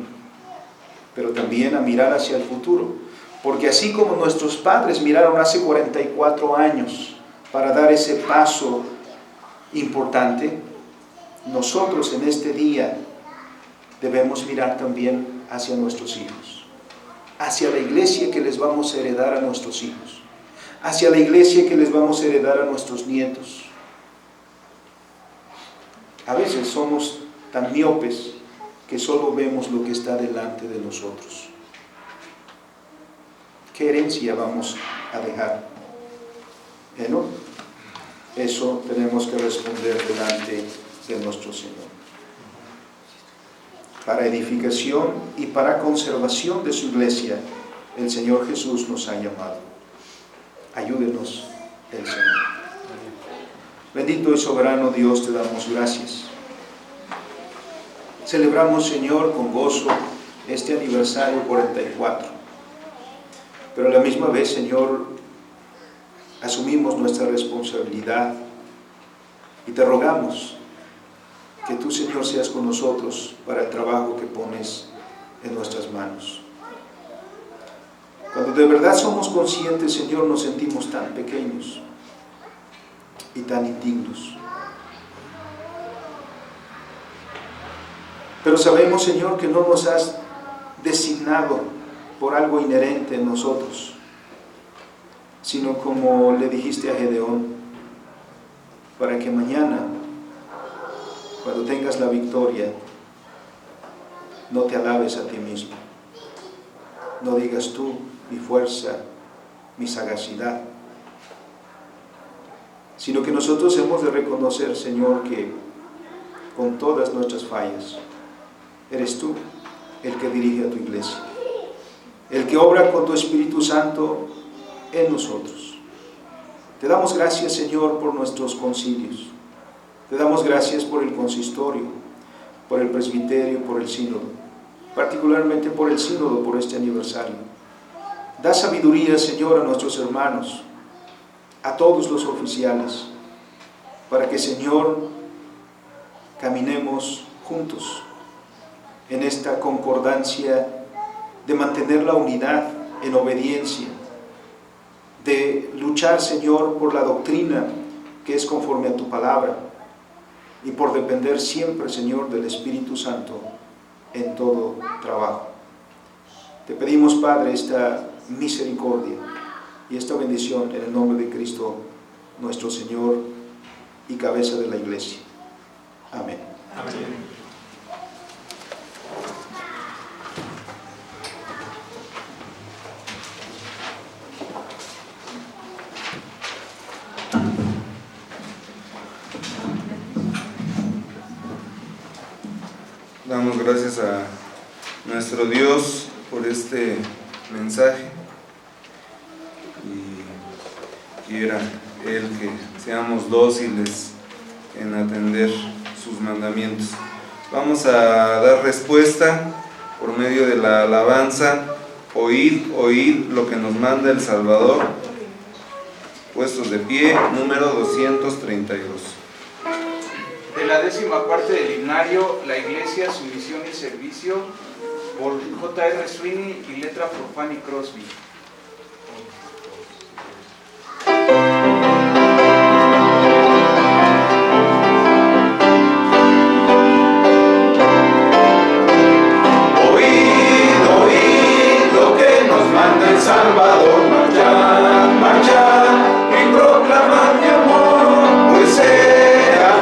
pero también a mirar hacia el futuro, porque así como nuestros padres miraron hace 44 años para dar ese paso importante, nosotros en este día debemos mirar también hacia nuestros hijos, hacia la iglesia que les vamos a heredar a nuestros hijos, hacia la iglesia que les vamos a heredar a nuestros nietos. A veces somos tan miopes que solo vemos lo que está delante de nosotros. ¿Qué herencia vamos a dejar? Bueno, eso tenemos que responder delante de nuestro Señor. Para edificación y para conservación de su iglesia, el Señor Jesús nos ha llamado. Ayúdenos el Señor. Bendito y soberano Dios, te damos gracias. Celebramos, Señor, con gozo este aniversario 44. Pero a la misma vez, Señor, asumimos nuestra responsabilidad y te rogamos que tú, Señor, seas con nosotros para el trabajo que pones en nuestras manos. Cuando de verdad somos conscientes, Señor, nos sentimos tan pequeños y tan indignos. Pero sabemos, Señor, que no nos has designado por algo inherente en nosotros, sino como le dijiste a Gedeón, para que mañana, cuando tengas la victoria, no te alabes a ti mismo. No digas tú, mi fuerza, mi sagacidad, sino que nosotros hemos de reconocer, Señor, que con todas nuestras fallas, eres tú el que dirige a tu iglesia, el que obra con tu Espíritu Santo en nosotros. Te damos gracias, Señor, por nuestros concilios. Te damos gracias por el consistorio, por el presbiterio, por el sínodo, particularmente por el sínodo, por este aniversario. Da sabiduría, Señor, a nuestros hermanos, a todos los oficiales, para que, Señor, caminemos juntos en esta concordancia de mantener la unidad en obediencia, de luchar, Señor, por la doctrina que es conforme a tu palabra y por depender siempre, Señor, del Espíritu Santo en todo trabajo. Te pedimos, Padre, esta misericordia y esta bendición en el nombre de Cristo, nuestro Señor y cabeza de la iglesia. Amén. Amén. Damos gracias a nuestro Dios por este mensaje y quiera Él que seamos dóciles en atender sus mandamientos. Vamos a dar respuesta por medio de la alabanza Oíd, oíd lo que nos manda el Salvador. Puestos de pie, número 232. De la 10ª parte del himnario, La Iglesia, su misión y servicio, por J.R. Sweeney y letra por Fanny Crosby. Oíd, oíd lo que nos manda el Salvador, marchad, marchad y proclamad mi amor, pues sea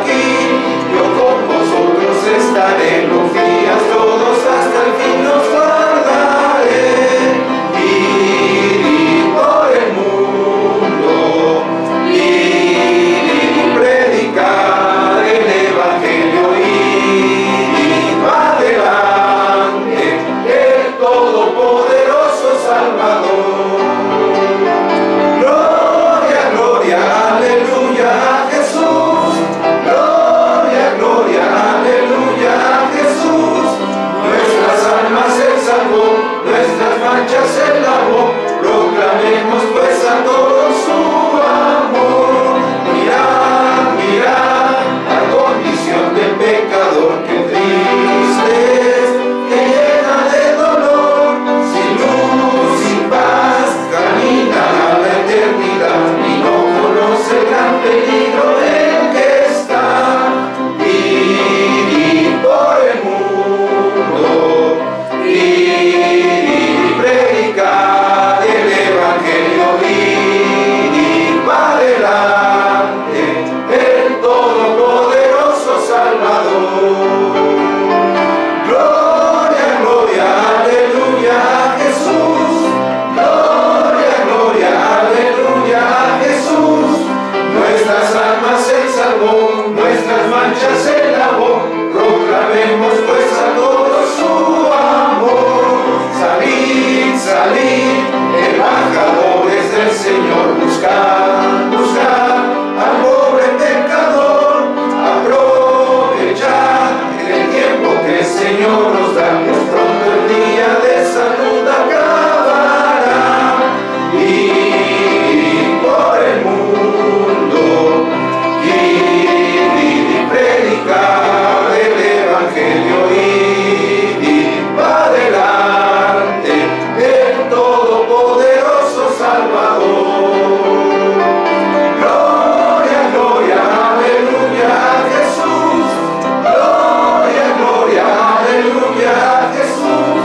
nuestras manchas Él lavó, proclamemos pues a todos su amor. Salid, salid, embajadores del Señor, buscad, buscad al pobre pecador, aprovechad el tiempo que el Señor nos da, pues pronto el día de salud acabará. Y por el mundo, id y predicad el Evangelio, id va adelante el Todopoderoso Salvador. Gloria, gloria, aleluya a Jesús. Gloria, gloria, aleluya a Jesús.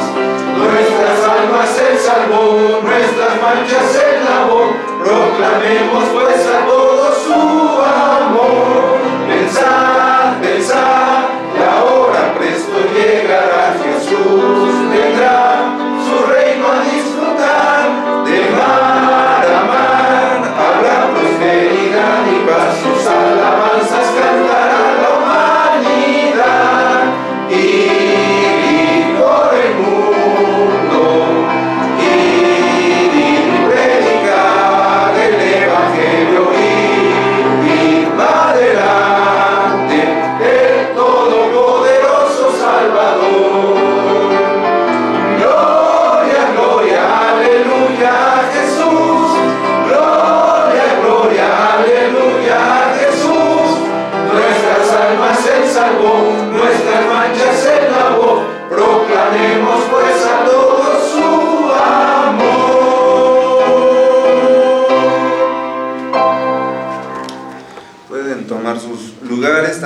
Nuestras almas Él salvó, nuestras manchas Él lavó, proclamemos pues a todos su amor. Pensad, pensad, la hora presto llegará, Jesús vendrá su reino a disfrutar. De mar a mar habrá prosperidad y paz, sus alabanzas cantará la humanidad. Y por el mundo, id y predicad el Evangelio, y va adelante el Todopoderoso Salvador. Gloria, gloria, aleluya a Jesús. Gloria, gloria, aleluya a Jesús. Nuestras almas Él salvó, nuestras manchas Él lavó, proclamemos pues a todos su amor. Pueden tomar sus lugares también.